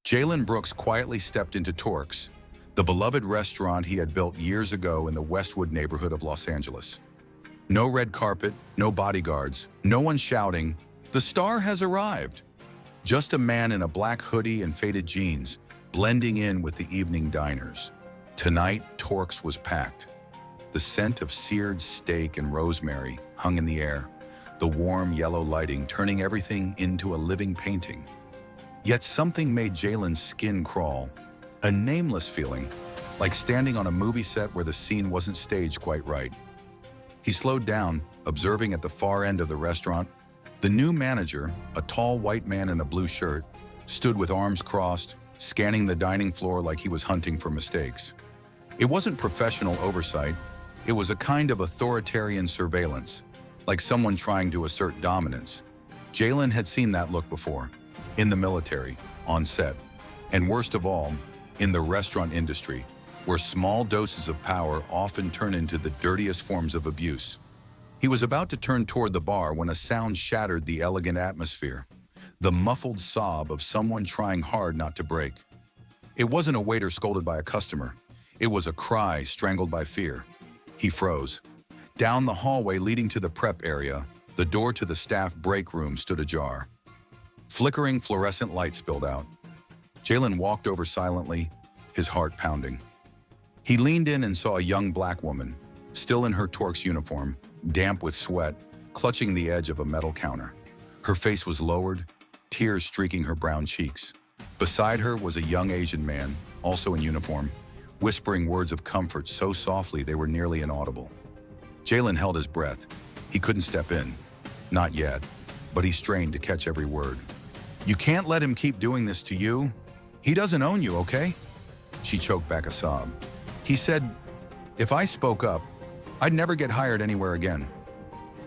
Jalen Brooks quietly stepped into Torque's, the beloved restaurant he had built years ago in the Westwood neighborhood of Los Angeles. No red carpet, no bodyguards, no one shouting, "The star has arrived!" Just a man in a black hoodie and faded jeans, blending in with the evening diners. Tonight, Torque's was packed. The scent of seared steak and rosemary hung in the air, the warm yellow lighting turning everything into a living painting. Yet something made Jalen's skin crawl, a nameless feeling, like standing on a movie set where the scene wasn't staged quite right. He slowed down, observing at the far end of the restaurant. The new manager, a tall white man in a blue shirt, stood with arms crossed, scanning the dining floor like he was hunting for mistakes. It wasn't professional oversight, it was a kind of authoritarian surveillance, like someone trying to assert dominance. Jalen had seen that look before, in the military, on set, and worst of all, in the restaurant industry, where small doses of power often turn into the dirtiest forms of abuse. He was about to turn toward the bar when a sound shattered the elegant atmosphere, the muffled sob of someone trying hard not to break. It wasn't a waiter scolded by a customer. It was a cry strangled by fear. He froze. Down the hallway leading to the prep area, the door to the staff break room stood ajar. Flickering fluorescent light spilled out. Jalen walked over silently, his heart pounding. He leaned in and saw a young black woman, still in her Torque's uniform, damp with sweat, clutching the edge of a metal counter. Her face was lowered, tears streaking her brown cheeks. Beside her was a young Asian man, also in uniform, whispering words of comfort so softly they were nearly inaudible. Jalen held his breath. He couldn't step in. Not yet, but he strained to catch every word. "You can't let him keep doing this to you. He doesn't own you, okay?" She choked back a sob. "He said, if I spoke up, I'd never get hired anywhere again.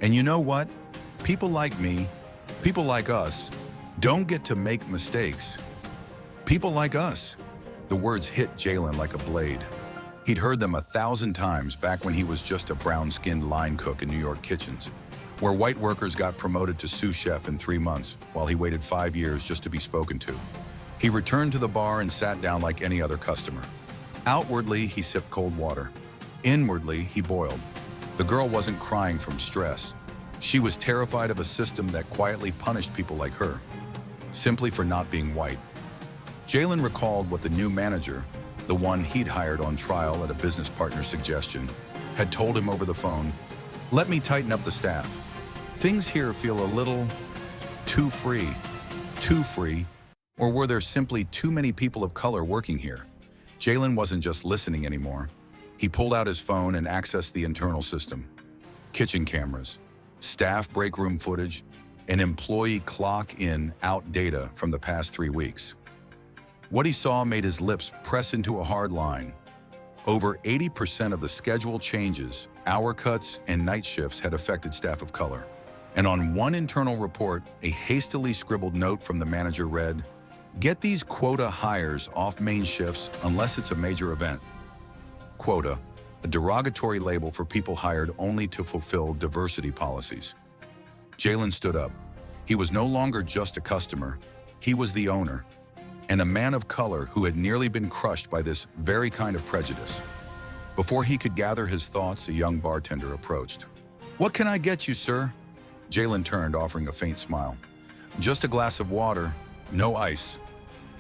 And you know what? People like me, people like us, don't get to make mistakes. People like us." The words hit Jalen like a blade. He'd heard them 1,000 times back when he was just a brown-skinned line cook in New York kitchens, where white workers got promoted to sous chef in 3 months, while he waited 5 years just to be spoken to. He returned to the bar and sat down like any other customer. Outwardly, he sipped cold water. Inwardly, he boiled. The girl wasn't crying from stress. She was terrified of a system that quietly punished people like her, simply for not being white. Jalen recalled what the new manager, the one he'd hired on trial at a business partner's suggestion, had told him over the phone. "Let me tighten up the staff. Things here feel a little too free." Too free? Or were there simply too many people of color working here? Jalen wasn't just listening anymore. He pulled out his phone and accessed the internal system. Kitchen cameras, staff break room footage, and employee clock-in-out data from the past 3 weeks. What he saw made his lips press into a hard line. Over 80% of the schedule changes, hour cuts, and night shifts had affected staff of color. And on one internal report, a hastily scribbled note from the manager read, "Get these quota hires off main shifts unless it's a major event." Quota, a derogatory label for people hired only to fulfill diversity policies. Jalen stood up. He was no longer just a customer. He was the owner, and a man of color who had nearly been crushed by this very kind of prejudice. Before he could gather his thoughts, a young bartender approached. "What can I get you, sir?" Jalen turned, offering a faint smile. "Just a glass of water, no ice."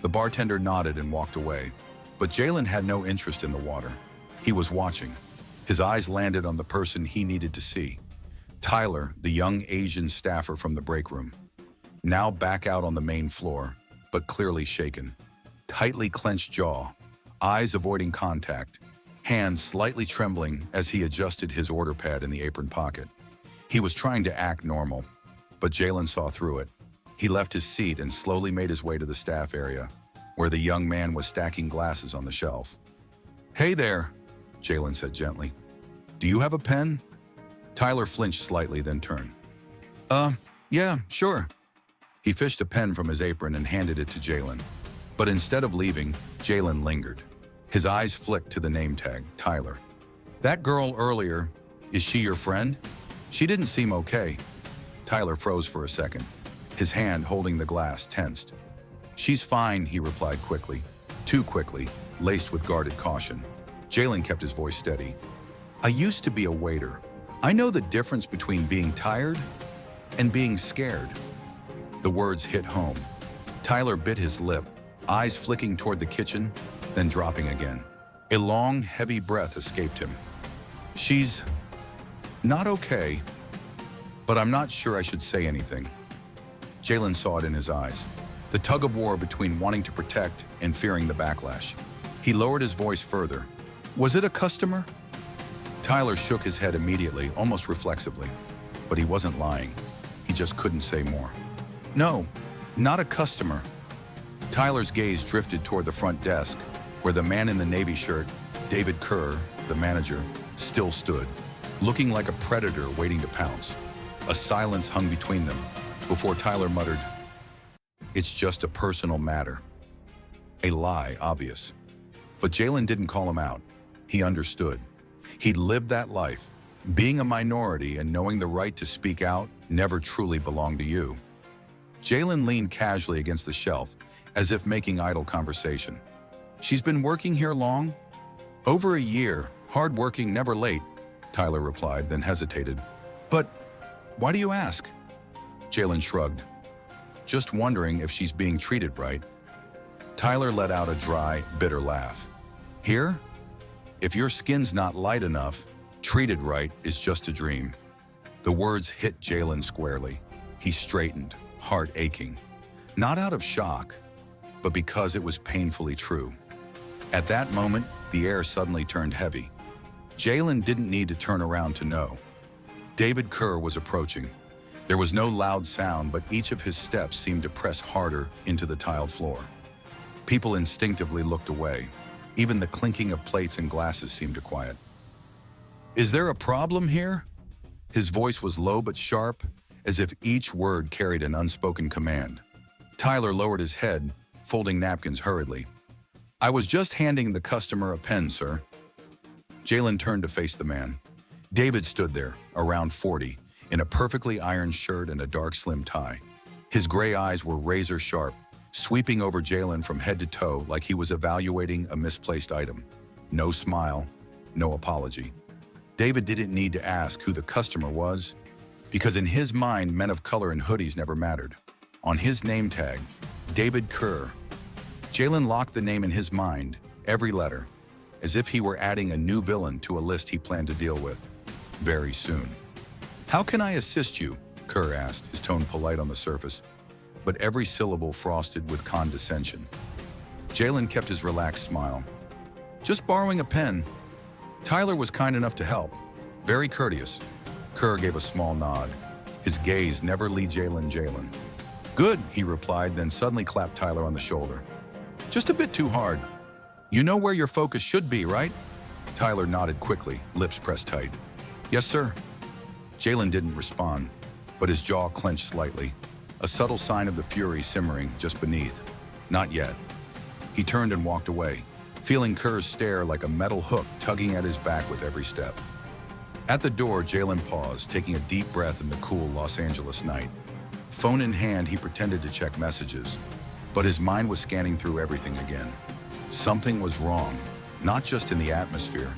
The bartender nodded and walked away, but Jalen had no interest in the water. He was watching. His eyes landed on the person he needed to see. Tyler, the young Asian staffer from the break room. Now back out on the main floor, but clearly shaken. Tightly clenched jaw, eyes avoiding contact, hands slightly trembling as he adjusted his order pad in the apron pocket. He was trying to act normal, but Jalen saw through it. He left his seat and slowly made his way to the staff area, where the young man was stacking glasses on the shelf. "Hey there," Jalen said gently. "Do you have a pen?" Tyler flinched slightly, then turned. Yeah, sure." He fished a pen from his apron and handed it to Jalen. But instead of leaving, Jalen lingered. His eyes flicked to the name tag, Tyler. "That girl earlier, is she your friend? She didn't seem okay." Tyler froze for a second, his hand holding the glass tensed. She's fine, he replied quickly. Too quickly, laced with guarded caution. Jalen kept his voice steady. I used to be a waiter. I know the difference between being tired and being scared. The words hit home. Tyler bit his lip, eyes flicking toward the kitchen, then dropping again. A long, heavy breath escaped him. She's not okay, but I'm not sure I should say anything. Jalen saw it in his eyes, the tug-of-war between wanting to protect and fearing the backlash. He lowered his voice further. Was it a customer? Tyler shook his head immediately, almost reflexively. But he wasn't lying. He just couldn't say more. No, not a customer. Tyler's gaze drifted toward the front desk, where the man in the navy shirt, David Kerr, the manager, still stood, looking like a predator waiting to pounce. A silence hung between them, before Tyler muttered, "It's just a personal matter." A lie, obvious. But Jalen didn't call him out. He understood. He'd lived that life. Being a minority and knowing the right to speak out never truly belonged to you. Jalen leaned casually against the shelf, as if making idle conversation. She's been working here long? Over a year, hard-working, never late, Tyler replied, then hesitated. But why do you ask? Jalen shrugged. Just wondering if she's being treated right. Tyler let out a dry, bitter laugh. Here? If your skin's not light enough, treated right is just a dream. The words hit Jalen squarely. He straightened, heart aching. Not out of shock, but because it was painfully true. At that moment, the air suddenly turned heavy. Jalen didn't need to turn around to know. David Kerr was approaching. There was no loud sound, but each of his steps seemed to press harder into the tiled floor. People instinctively looked away. Even the clinking of plates and glasses seemed to quiet. Is there a problem here? His voice was low but sharp, as if each word carried an unspoken command. Tyler lowered his head, folding napkins hurriedly. I was just handing the customer a pen, sir. Jalen turned to face the man. David stood there, around 40, in a perfectly ironed shirt and a dark slim tie. His gray eyes were razor sharp, sweeping over Jalen from head to toe like he was evaluating a misplaced item. No smile, no apology. David didn't need to ask who the customer was, because in his mind, men of color in hoodies never mattered. On his name tag, David Kerr. Jalen locked the name in his mind, every letter, as if he were adding a new villain to a list he planned to deal with very soon. How can I assist you? Kerr asked, his tone polite on the surface, but every syllable frosted with condescension. Jalen kept his relaxed smile. Just borrowing a pen. Tyler was kind enough to help. Very courteous. Kerr gave a small nod. His gaze never left Jalen. Good, he replied, then suddenly clapped Tyler on the shoulder. Just a bit too hard. You know where your focus should be, right? Tyler nodded quickly, lips pressed tight. Yes, sir. Jalen didn't respond, but his jaw clenched slightly, a subtle sign of the fury simmering just beneath. Not yet. He turned and walked away, feeling Kerr's stare like a metal hook tugging at his back with every step. At the door, Jalen paused, taking a deep breath in the cool Los Angeles night. Phone in hand, he pretended to check messages, but his mind was scanning through everything again. Something was wrong, not just in the atmosphere,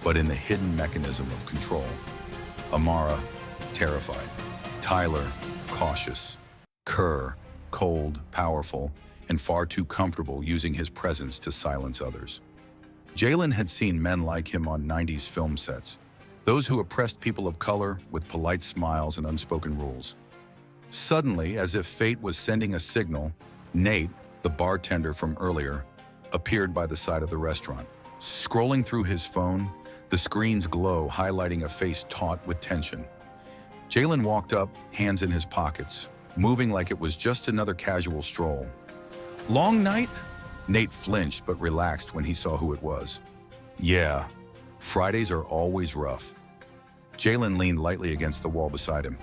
but in the hidden mechanism of control. Amara, terrified. Tyler, cautious. Kerr, cold, powerful, and far too comfortable using his presence to silence others. Jalen had seen men like him on 90s film sets, those who oppressed people of color with polite smiles and unspoken rules. Suddenly, as if fate was sending a signal, Nate, the bartender from earlier, appeared by the side of the restaurant. Scrolling through his phone, the screen's glow highlighting a face taut with tension. Jalen walked up, hands in his pockets, moving like it was just another casual stroll. Long night? Nate flinched but relaxed when he saw who it was. Yeah, Fridays are always rough. Jalen leaned lightly against the wall beside him.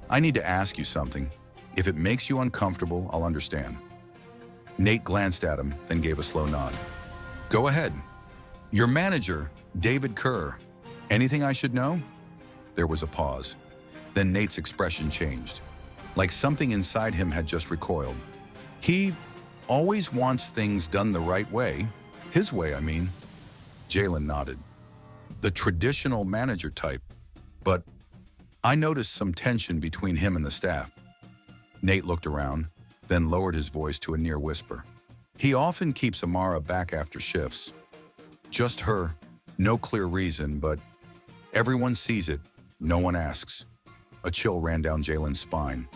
I need to ask you something. If it makes you uncomfortable, I'll understand. Nate glanced at him, then gave a slow nod. Go ahead. Your manager, David Kerr. Anything I should know? There was a pause. Then Nate's expression changed, like something inside him had just recoiled. He Always wants things done the right way. His way, I mean. Jalen nodded. The traditional manager type. But I noticed some tension between him and the staff. Nate looked around, then lowered his voice to a near whisper. He often keeps Amara back after shifts. Just her, no clear reason, but everyone sees it, no one asks. A chill ran down Jalen's spine.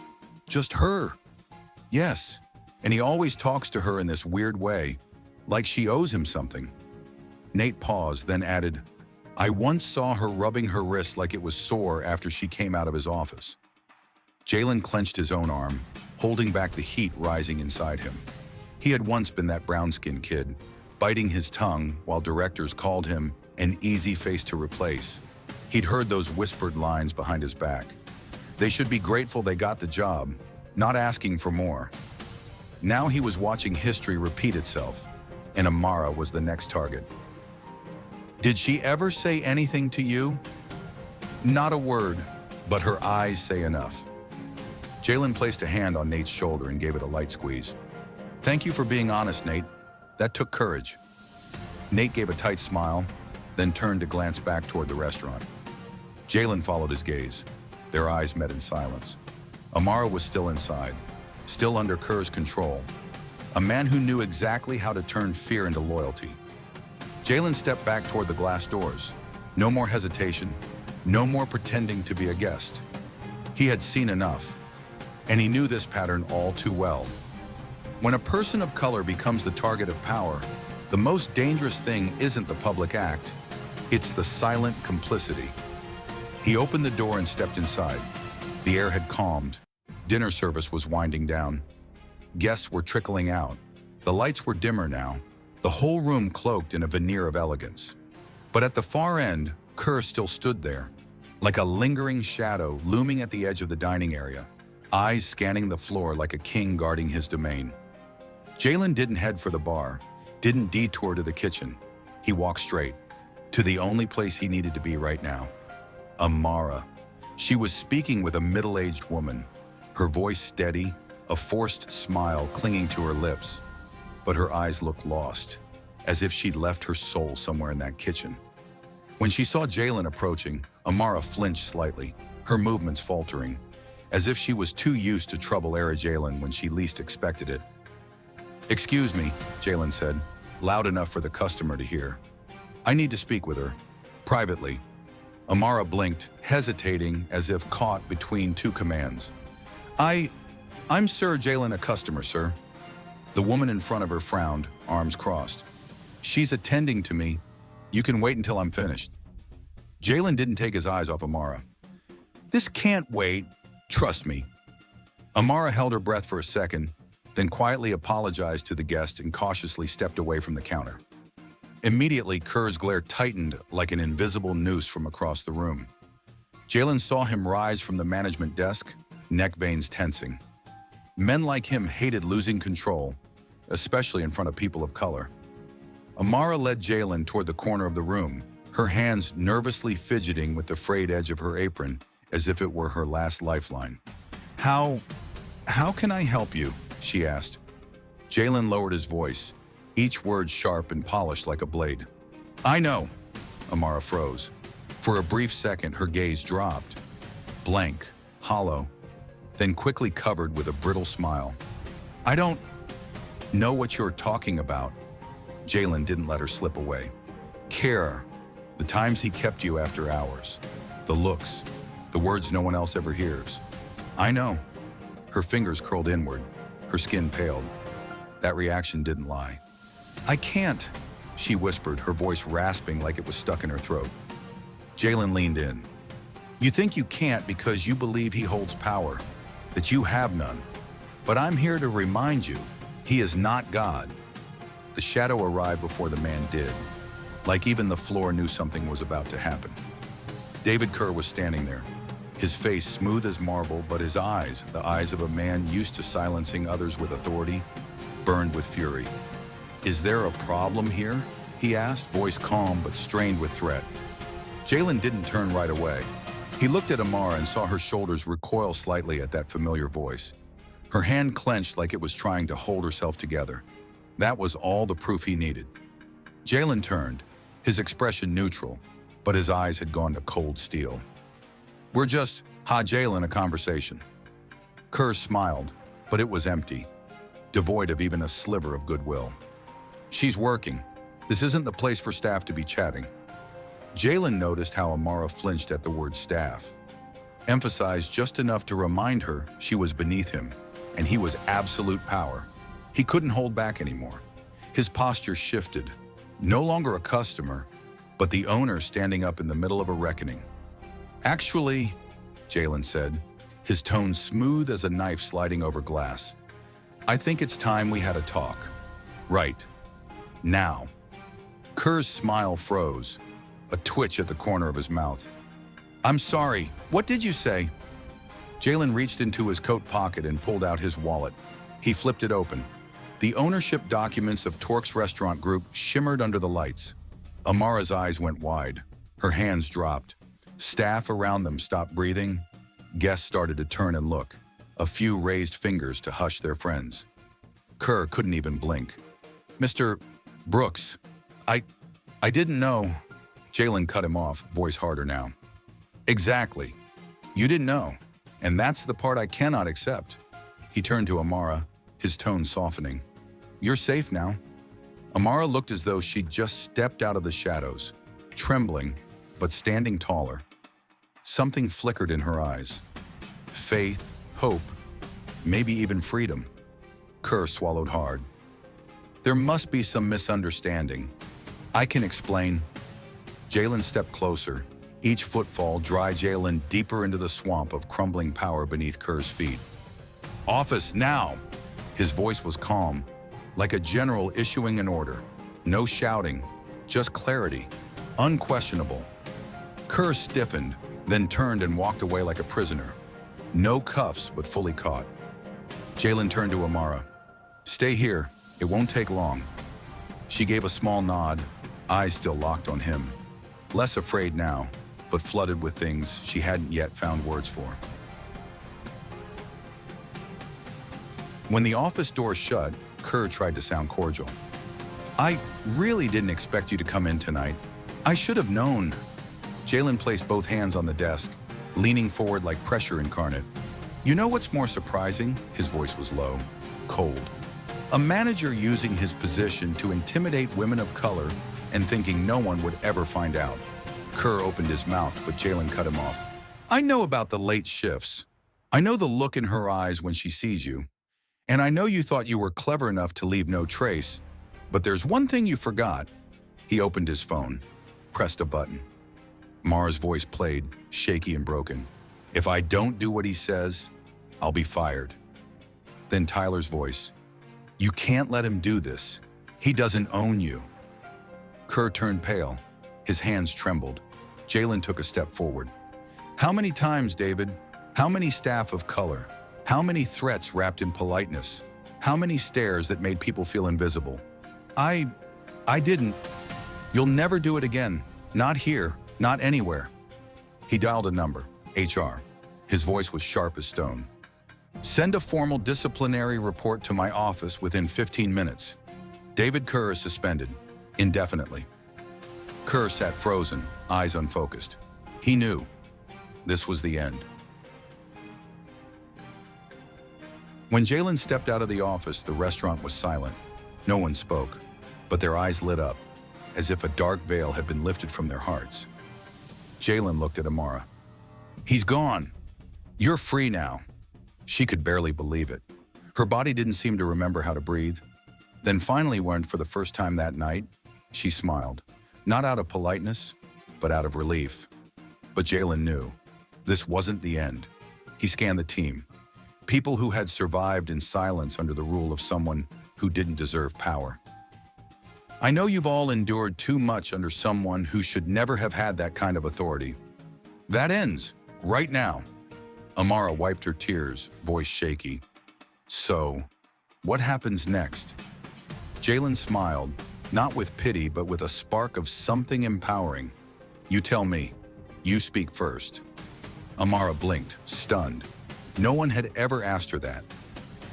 Just her? Yes, and he always talks to her in this weird way, like she owes him something. Nate paused, then added, I once saw her rubbing her wrist like it was sore after she came out of his office. Jalen clenched his own arm, holding back the heat rising inside him. He had once been that brown-skinned kid, biting his tongue while directors called him an easy face to replace. He'd heard those whispered lines behind his back. They should be grateful they got the job, not asking for more. Now he was watching history repeat itself, and Amara was the next target. Did she ever say anything to you? Not a word, but her eyes say enough. Jalen placed a hand on Nate's shoulder and gave it a light squeeze. Thank you for being honest, Nate. That took courage. Nate gave a tight smile, then turned to glance back toward the restaurant. Jalen followed his gaze. Their eyes met in silence. Amara was still inside, still under Kerr's control. A man who knew exactly how to turn fear into loyalty. Jalen stepped back toward the glass doors. No more hesitation, no more pretending to be a guest. He had seen enough, and he knew this pattern all too well. When a person of color becomes the target of power, the most dangerous thing isn't the public act, it's the silent complicity. He opened the door and stepped inside. The air had calmed. Dinner service was winding down. Guests were trickling out. The lights were dimmer now, the whole room cloaked in a veneer of elegance. But at the far end, Kerr still stood there, like a lingering shadow looming at the edge of the dining area, eyes scanning the floor like a king guarding his domain. Jalen didn't head for the bar, didn't detour to the kitchen. He walked straight, to the only place he needed to be right now. Amara. She was speaking with a middle-aged woman, her voice steady, a forced smile clinging to her lips. But her eyes looked lost, as if she'd left her soul somewhere in that kitchen. When she saw Jalen approaching, Amara flinched slightly, her movements faltering, as if she was too used to trouble-era Jalen when she least expected it. Excuse me, Jalen said, loud enough for the customer to hear. I need to speak with her, privately. Amara blinked, hesitating as if caught between two commands. I'm Sir Jalen, a customer, sir. The woman in front of her frowned, arms crossed. She's attending to me. You can wait until I'm finished. Jalen didn't take his eyes off Amara. This can't wait. Trust me. Amara held her breath for a second, then quietly apologized to the guest and cautiously stepped away from the counter. Immediately, Kerr's glare tightened like an invisible noose from across the room. Jalen saw him rise from the management desk, neck veins tensing. Men like him hated losing control, especially in front of people of color. Amara led Jalen toward the corner of the room, her hands nervously fidgeting with the frayed edge of her apron as if it were her last lifeline. How can I help you? She asked. Jalen lowered his voice, each word sharp and polished like a blade. I know. Amara froze. For a brief second, her gaze dropped, blank, hollow, then quickly covered with a brittle smile. I don't know what you're talking about. Jalen didn't let her slip away. Care, the times he kept you after hours, the looks, the words no one else ever hears. I know. Her fingers curled inward, her skin paled. That reaction didn't lie. I can't, she whispered, her voice rasping like it was stuck in her throat. Jalen leaned in. You think you can't because you believe he holds power, that you have none. But I'm here to remind you, he is not God. The shadow arrived before the man did, like even the floor knew something was about to happen. David Kerr was standing there, his face smooth as marble, but his eyes, the eyes of a man used to silencing others with authority, burned with fury. Is there a problem here? He asked, voice calm but strained with threat. Jalen didn't turn right away. He looked at Amara and saw her shoulders recoil slightly at that familiar voice. Her hand clenched like it was trying to hold herself together. That was all the proof he needed. Jalen turned, his expression neutral, but his eyes had gone to cold steel. "We're just, Jalen, a conversation." Kerr smiled, but it was empty, devoid of even a sliver of goodwill. "She's working. This isn't the place for staff to be chatting." Jalen noticed how Amara flinched at the word staff, emphasized just enough to remind her she was beneath him, and he was absolute power. He couldn't hold back anymore. His posture shifted, no longer a customer, but the owner standing up in the middle of a reckoning. "Actually," Jalen said, his tone smooth as a knife sliding over glass, "I think it's time we had a talk. Right. Now." Kerr's smile froze, a twitch at the corner of his mouth. "I'm sorry, what did you say?" Jalen reached into his coat pocket and pulled out his wallet. He flipped it open. The ownership documents of Torque's Restaurant Group shimmered under the lights. Amara's eyes went wide. Her hands dropped. Staff around them stopped breathing. Guests started to turn and look. A few raised fingers to hush their friends. Kerr couldn't even blink. "Mr. Brooks, I didn't know." Jalen cut him off, voice harder now. "Exactly. You didn't know. And that's the part I cannot accept." He turned to Amara, his tone softening. "You're safe now." Amara looked as though she'd just stepped out of the shadows, trembling, but standing taller. Something flickered in her eyes. Faith, hope, maybe even freedom. Kerr swallowed hard. "There must be some misunderstanding. I can explain." Jalen stepped closer, each footfall dry Jalen deeper into the swamp of crumbling power beneath Kerr's feet. "Office, now!" His voice was calm, like a general issuing an order. No shouting, just clarity, unquestionable. Kerr stiffened, then turned and walked away like a prisoner. No cuffs, but fully caught. Jalen turned to Amara. "Stay here, it won't take long." She gave a small nod, eyes still locked on him. Less afraid now, but flooded with things she hadn't yet found words for. When the office door shut, Kerr tried to sound cordial. "I really didn't expect you to come in tonight. I should have known." Jalen placed both hands on the desk, leaning forward like pressure incarnate. "You know what's more surprising?" His voice was low, cold. "A manager using his position to intimidate women of color and thinking no one would ever find out." Kerr opened his mouth, but Jalen cut him off. "I know about the late shifts. I know the look in her eyes when she sees you. And I know you thought you were clever enough to leave no trace. But there's one thing you forgot." He opened his phone, pressed a button. Mara's voice played, shaky and broken. "If I don't do what he says, I'll be fired." Then Tyler's voice. "You can't let him do this. He doesn't own you." Kerr turned pale. His hands trembled. Jalen took a step forward. "How many times, David? How many staff of color? How many threats wrapped in politeness? How many stares that made people feel invisible? I didn't. You'll never do it again. Not here, not anywhere." He dialed a number, HR. His voice was sharp as stone. "Send a formal disciplinary report to my office within 15 minutes. David Kerr is suspended, indefinitely." Kerr sat frozen, eyes unfocused. He knew. This was the end. When Jalen stepped out of the office, the restaurant was silent. No one spoke, but their eyes lit up, as if a dark veil had been lifted from their hearts. Jalen looked at Amara. "He's gone. You're free now." She could barely believe it. Her body didn't seem to remember how to breathe. Then finally, when for the first time that night, she smiled. Not out of politeness, but out of relief. But Jalen knew. This wasn't the end. He scanned the team. People who had survived in silence under the rule of someone who didn't deserve power. "I know you've all endured too much under someone who should never have had that kind of authority. That ends, right now." Amara wiped her tears, voice shaky. "So, what happens next?" Jalen smiled, not with pity, but with a spark of something empowering. "You tell me. You speak first." Amara blinked, stunned. No one had ever asked her that.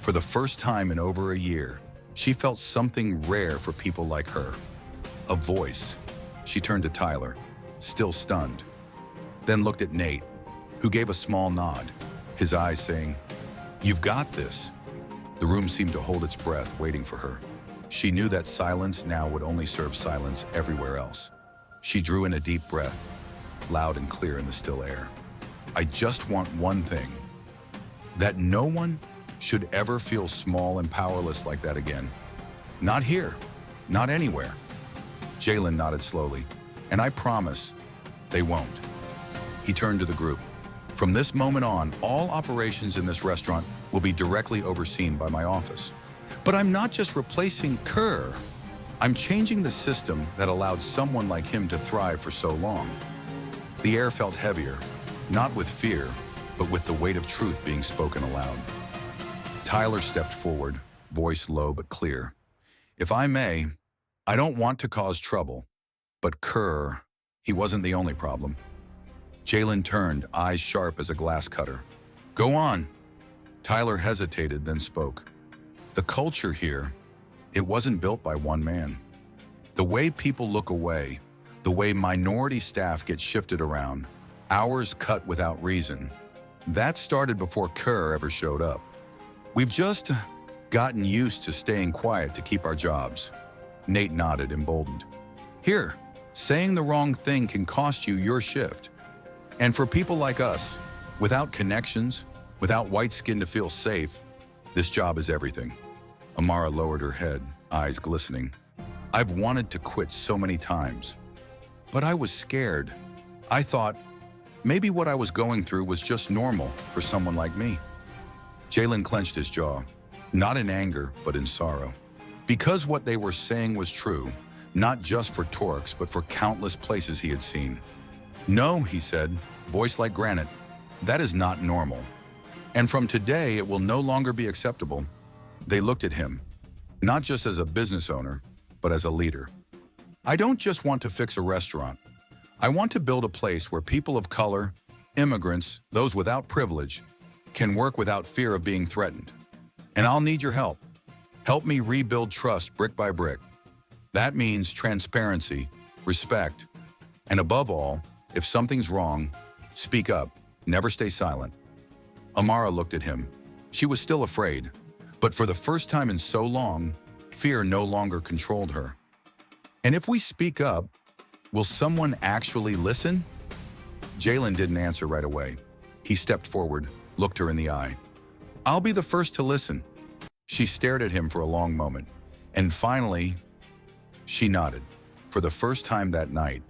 For the first time in over a year, she felt something rare for people like her. A voice. She turned to Tyler, still stunned, then looked at Nate, who gave a small nod, his eyes saying, "You've got this." The room seemed to hold its breath, waiting for her. She knew that silence now would only serve silence everywhere else. She drew in a deep breath, loud and clear in the still air. "I just want one thing. That no one should ever feel small and powerless like that again. Not here, not anywhere." Jalen nodded slowly, "And I promise they won't." He turned to the group. "From this moment on, all operations in this restaurant will be directly overseen by my office. But I'm not just replacing Kerr. I'm changing the system that allowed someone like him to thrive for so long." The air felt heavier, not with fear, but with the weight of truth being spoken aloud. Tyler stepped forward, voice low but clear. "If I may, I don't want to cause trouble, but Kerr, he wasn't the only problem." Jalen turned, eyes sharp as a glass cutter. "Go on." Tyler hesitated, then spoke. "The culture here, it wasn't built by one man. The way people look away, the way minority staff get shifted around, hours cut without reason, that started before Kerr ever showed up. We've just gotten used to staying quiet to keep our jobs." Nate nodded, emboldened. "Here, saying the wrong thing can cost you your shift. And for people like us, without connections, without white skin to feel safe, this job is everything." Amara lowered her head, eyes glistening. "I've wanted to quit so many times, but I was scared. I thought maybe what I was going through was just normal for someone like me." Jalen clenched his jaw, not in anger, but in sorrow. Because what they were saying was true, not just for Torx, but for countless places he had seen. "No," he said, voice like granite, "that is not normal. And from today, it will no longer be acceptable." They looked at him, not just as a business owner, but as a leader. "I don't just want to fix a restaurant. I want to build a place where people of color, immigrants, those without privilege, can work without fear of being threatened. And I'll need your help. Help me rebuild trust brick by brick. That means transparency, respect, and above all, if something's wrong, speak up, never stay silent." Amara looked at him. She was still afraid, but for the first time in so long, fear no longer controlled her. "And if we speak up, will someone actually listen?" Jalen didn't answer right away. He stepped forward, looked her in the eye. "I'll be the first to listen." She stared at him for a long moment, and finally, she nodded. For the first time that night,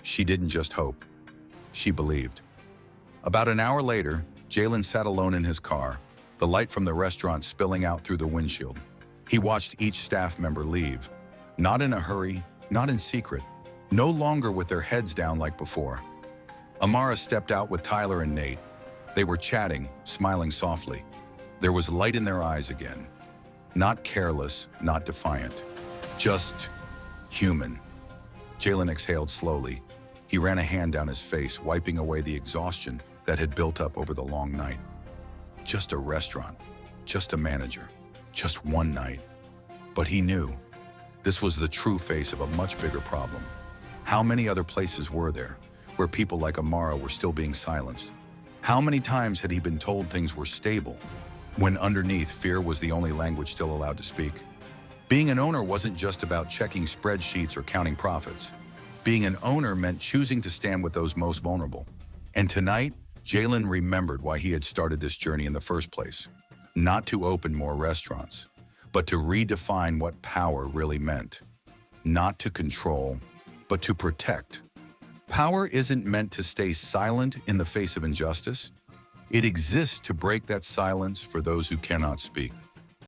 she didn't just hope, she believed. About an hour later, Jalen sat alone in his car, the light from the restaurant spilling out through the windshield. He watched each staff member leave, not in a hurry, not in secret, no longer with their heads down like before. Amara stepped out with Tyler and Nate. They were chatting, smiling softly. There was light in their eyes again. Not careless, not defiant, just human. Jalen exhaled slowly. He ran a hand down his face, wiping away the exhaustion that had built up over the long night. Just a restaurant, just a manager, just one night. But he knew this was the true face of a much bigger problem. How many other places were there where people like Amara were still being silenced? How many times had he been told things were stable, when underneath fear was the only language still allowed to speak? Being an owner wasn't just about checking spreadsheets or counting profits. Being an owner meant choosing to stand with those most vulnerable. And tonight, Jalen remembered why he had started this journey in the first place. Not to open more restaurants, but to redefine what power really meant. Not to control, but to protect. Power isn't meant to stay silent in the face of injustice. It exists to break that silence for those who cannot speak.